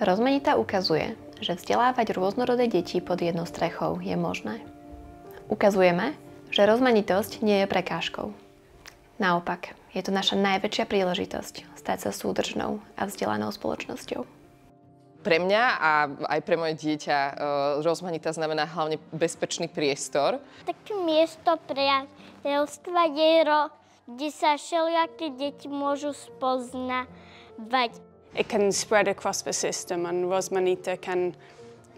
Rozmanita ukazuje, že vzdelávať rôznorodé deti pod jednou strechou je možné. Ukazujeme, že rozmanitosť nie je prekážkou. Naopak, je to naša najväčšia príležitosť stať sa súdržnou a vzdelanou spoločnosťou. Pre mňa a aj pre moje dieťa rozmanita znamená hlavne bezpečný priestor. Také miesto priateľstva, kde sa všelijaké deti môžu spoznávať. It can spread across the system, and Rosmanita can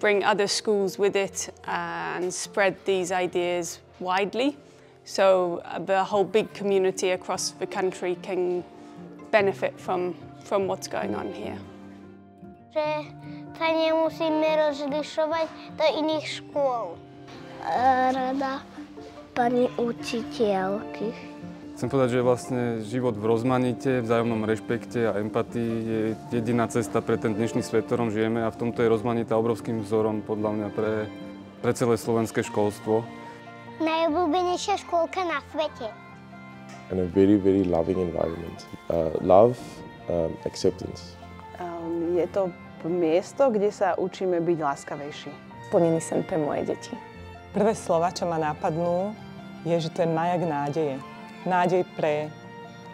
bring other schools with it and spread these ideas widely. So the whole big community across the country can benefit from what's going on here. Že sa nemusíme rozlišovať do iných škôl. Rada pani učiteľky. Chcem povedať, že vlastne život v rozmanite, vzájomnom rešpekte a empatii je jediná cesta pre ten dnešný svet, v ktorom žijeme, a v tomto je rozmanita obrovským vzorom podľa mňa pre celé slovenské školstvo. Najobľúbenejšia škôlka na svete. And a very, very loving environment. Love, acceptance. Je to miesto, kde sa učíme byť láskavejší. Plnený sen pre moje deti. Prvé slova, čo ma napadnú, je, že to je majak nádeje. Nádej pre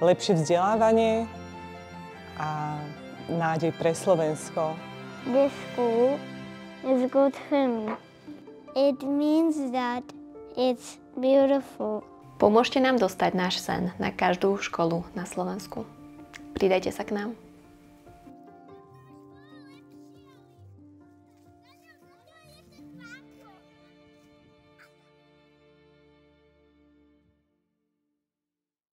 lepšie vzdelávanie a nádej pre Slovensko. This school is good for me. It means that it's beautiful. Pomôžte nám dostať náš sen na každú školu na Slovensku. Pridajte sa k nám.